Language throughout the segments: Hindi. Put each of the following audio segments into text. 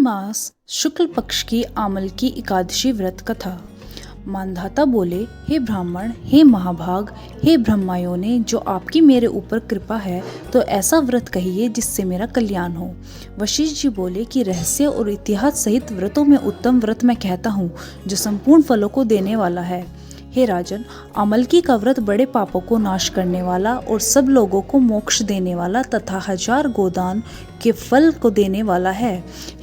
मास शुक्ल पक्ष की आमल की एकादशी व्रत कथा। मानधाता बोले, हे ब्राह्मण, हे महाभाग, हे ब्रह्मायोने, जो आपकी मेरे ऊपर कृपा है तो ऐसा व्रत कहिए जिससे मेरा कल्याण हो। वशिष्ठ जी बोले कि रहस्य और इतिहास सहित व्रतों में उत्तम व्रत मैं कहता हूँ जो संपूर्ण फलों को देने वाला है। हे राजन, अमलकी का व्रत बड़े पापों को नाश करने वाला और सब लोगों को मोक्ष देने वाला तथा 1000 गोदान के फल को देने वाला है।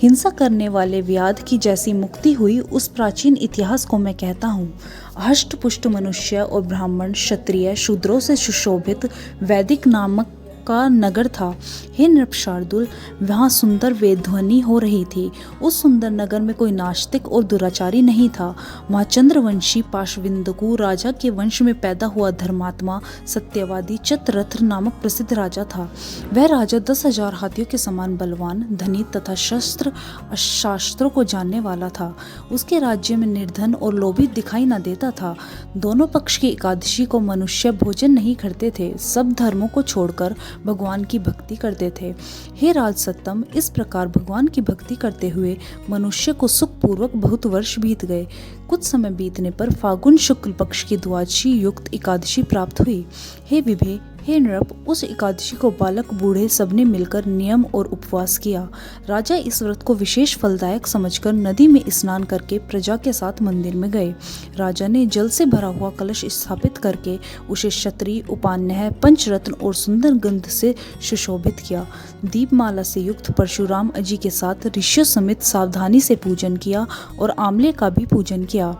हिंसा करने वाले व्याध की जैसी मुक्ति हुई उस प्राचीन इतिहास को मैं कहता हूँ। हष्ट पुष्ट मनुष्य और ब्राह्मण, क्षत्रिय, शूद्रों से सुशोभित वैदिक नामक का नगर था। हे नृपशार्दूल, वहाँ सुंदर वेद ध्वनि हो रही थी। उस सुंदर नगर में कोई नास्तिक और दुराचारी नहीं था। वहाँ चंद्रवंशी पाशविंदकु राजा के वंश में पैदा हुआ धर्मात्मा सत्यवादी चित्ररथ नामक प्रसिद्ध राजा था। वह राजा 10,000 हाथियों के समान बलवान, धनी तथा शस्त्र शास्त्रों को जानने वाला था। उसके राज्य में निर्धन और लोभी दिखाई न देता था। दोनों पक्ष की एकादशी को मनुष्य भोजन नहीं करते थे, सब धर्मों को छोड़कर भगवान की भक्ति करते थे। हे राजसत्तम, इस प्रकार भगवान की भक्ति करते हुए मनुष्य को सुखपूर्वक बहुत वर्ष बीत गए। कुछ समय बीतने पर फागुन शुक्ल पक्ष की द्वादशी युक्त एकादशी प्राप्त हुई। हे विभे, हे नृप, उस एकादशी को बालक बूढ़े सबने मिलकर नियम और उपवास किया। राजा इस व्रत को विशेष फलदायक समझकर नदी में स्नान करके प्रजा के साथ मंदिर में गए। राजा ने जल से भरा हुआ कलश स्थापित करके उसे क्षत्रिय उपान्य, पंचरत्न और सुंदर गंध से सुशोभित किया। दीपमाला से युक्त परशुराम जी के साथ ऋषियों समेत सावधानी से पूजन किया और आमले का भी पूजन किया।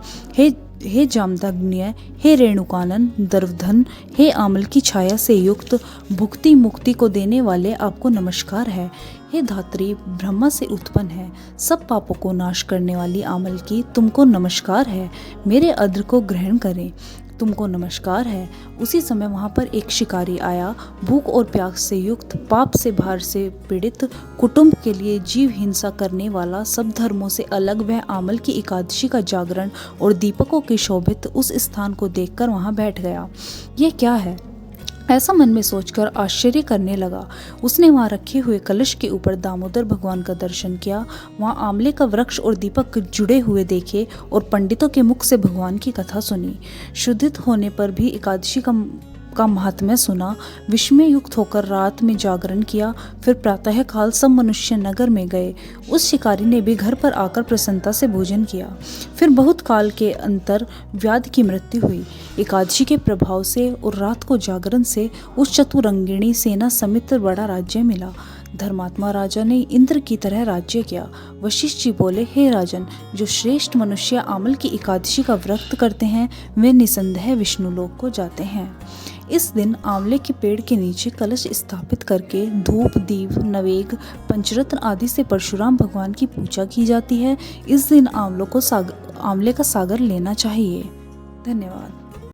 हे जामदग्न्य, हे रेणुकानन दर्वधन, हे आमल की छाया से युक्त भुक्ति मुक्ति को देने वाले, आपको नमस्कार है। हे धात्री, ब्रह्मा से उत्पन्न है, सब पापों को नाश करने वाली आमल की, तुमको नमस्कार है। मेरे अद्र को ग्रहण करें, तुमको नमस्कार है। उसी समय वहाँ पर एक शिकारी आया। भूख और प्यास से युक्त, पाप से भार से पीड़ित, कुटुंब के लिए जीव हिंसा करने वाला, सब धर्मों से अलग वह आमल की एकादशी का जागरण और दीपकों की शोभित उस स्थान को देखकर वहाँ बैठ गया। यह क्या है, ऐसा मन में सोचकर आश्चर्य करने लगा। उसने वहाँ रखे हुए कलश के ऊपर दामोदर भगवान का दर्शन किया, वहाँ आमले का वृक्ष और दीपक जुड़े हुए देखे और पंडितों के मुख से भगवान की कथा सुनी। शुद्धित होने पर भी एकादशी का महात्म्य सुना। विस्मय युक्त होकर रात में जागरण किया। फिर प्रातः काल सब मनुष्य नगर में गए। उस शिकारी ने भी घर पर आकर प्रसन्नता से भोजन किया। फिर बहुत काल के अंतर व्याध की मृत्यु हुई। एकादशी के प्रभाव से और रात को जागरण से उस चतुरंगिणी सेना समित बड़ा राज्य मिला। धर्मात्मा राजा ने इंद्र की तरह राज्य किया। वशिष्ठ जी बोले, हे राजन, जो श्रेष्ठ मनुष्य आमल की एकादशी का व्रत करते हैं वे निसंदेह विष्णु लोक को जाते हैं। इस दिन आंवले के पेड़ के नीचे कलश स्थापित करके धूप, दीप, नवेग, पंचरत्न आदि से परशुराम भगवान की पूजा की जाती है। इस दिन आंवले का सागर लेना चाहिए। धन्यवाद।